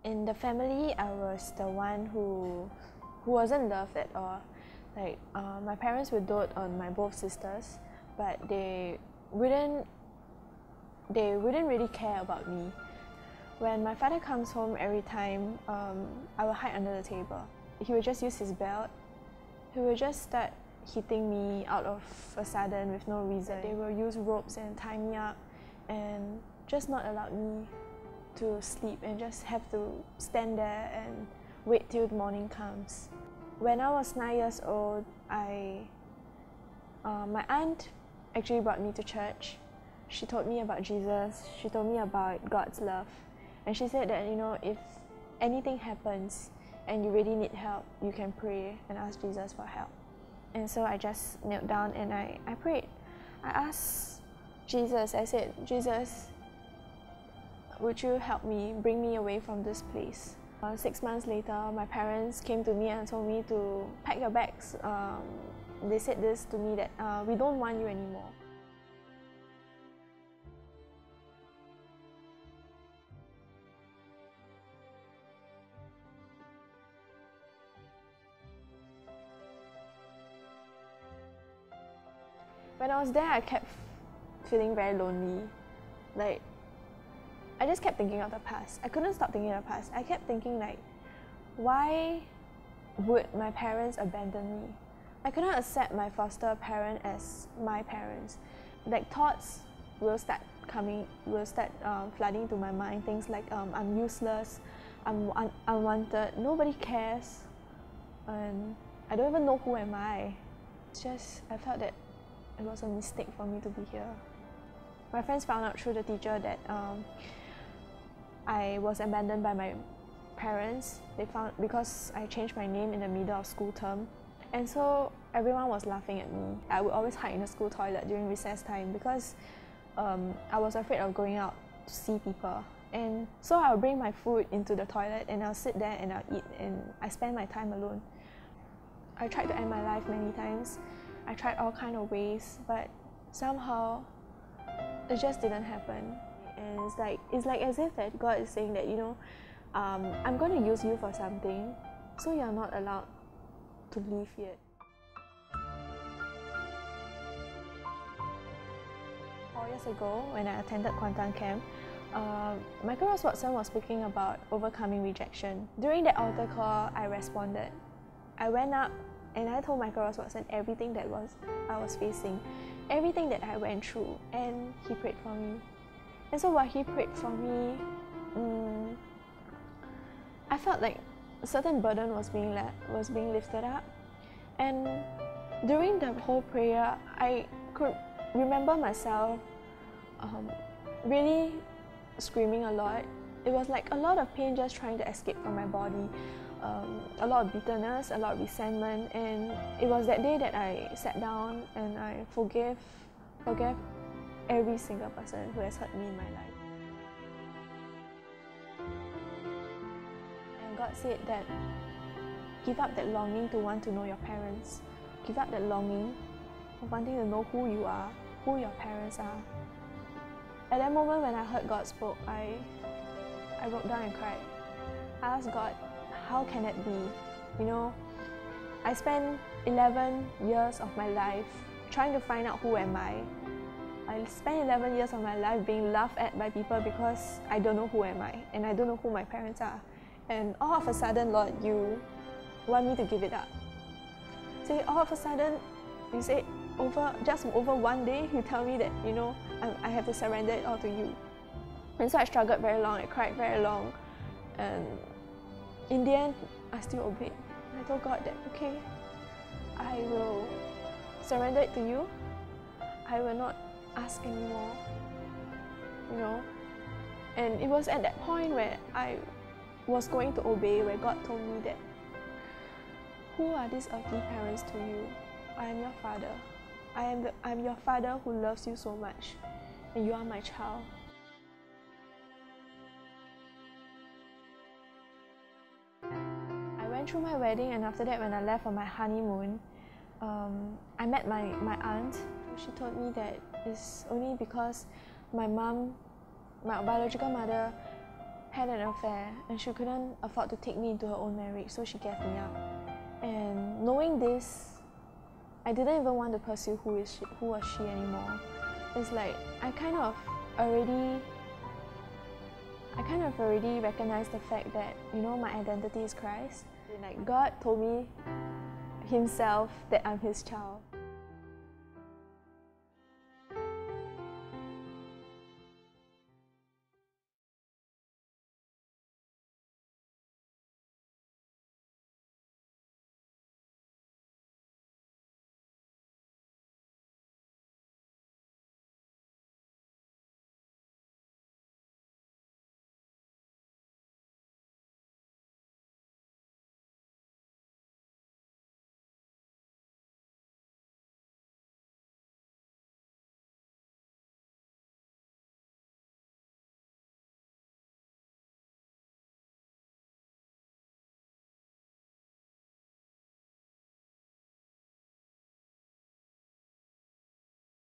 In the family, I was the one who wasn't loved at all. Like my parents would dote on my both sisters, but they wouldn't really care about me. When my father comes home every time, I will hide under the table. He would just use his belt. He would just start hitting me out of a sudden with no reason. They will use ropes and tie me up and just not allow me to sleep and just have to stand there and wait till the morning comes. When I was 9 years old, my aunt actually brought me to church. She told me about Jesus, she told me about God's love, and she said that, you know, if anything happens and you really need help, you can pray and ask Jesus for help. And so I just knelt down and I prayed. I asked Jesus, I said, Jesus, would you help me, bring me away from this place? 6 months later, my parents came to me and told me to pack your bags. They said this to me that we don't want you anymore. When I was there, I kept feeling very lonely. Like, I just kept thinking of the past. I couldn't stop thinking of the past. I kept thinking, like, why would my parents abandon me? I couldn't accept my foster parent as my parents. Like, thoughts will start flooding to my mind. Things like, I'm useless, I'm unwanted, nobody cares, and I don't even know who am I. It's just, I felt that it was a mistake for me to be here. My friends found out through the teacher that I was abandoned by my parents. They found because I changed my name in the middle of school term. And so everyone was laughing at me. I would always hide in the school toilet during recess time because I was afraid of going out to see people. And so I would bring my food into the toilet and I'll sit there and I'll eat, and I spend my time alone. I tried to end my life many times. I tried all kinds of ways, but somehow it just didn't happen. And it's like as if that God is saying that, you know, I'm going to use you for something, so you're not allowed to leave yet. 4 years ago, when I attended Kuantan camp, Michael Ross Watson was speaking about overcoming rejection. During that altar call, I responded. I went up and I told Michael Ross Watson everything that I was facing, everything that I went through, and he prayed for me. And so while he prayed for me, I felt like a certain burden was being lifted up. And during the whole prayer, I could remember myself really screaming a lot. It was like a lot of pain just trying to escape from my body. A lot of bitterness, a lot of resentment, and it was that day that I sat down and I forgave every single person who has hurt me in my life. And God said that give up that longing to want to know your parents. Give up that longing of wanting to know who you are, who your parents are. At that moment when I heard God spoke, I broke down and cried. I asked God, how can it be? You know, I spent 11 years of my life trying to find out who am I. I spent 11 years of my life being laughed at by people because I don't know who am I and I don't know who my parents are. And all of a sudden, Lord, you want me to give it up. So all of a sudden, you say, just over one day, you tell me that, you know, I have to surrender it all to you. And so I struggled very long, I cried very long, and in the end, I still obeyed. I told God that, okay, I will surrender it to you. I will not ask anymore, you know. And it was at that point where I was going to obey, where God told me that, who are these earthly parents to you? I am your father. I am your father who loves you so much, and you are my child. I went through my wedding, and after that, when I left for my honeymoon, I met my aunt. She told me that it's only because my mom, my biological mother, had an affair and she couldn't afford to take me into her own marriage, so she gave me up. And knowing this, I didn't even want to pursue who was she anymore. It's like I kind of already recognized the fact that, you know, my identity is Christ. Like God told me himself that I'm his child.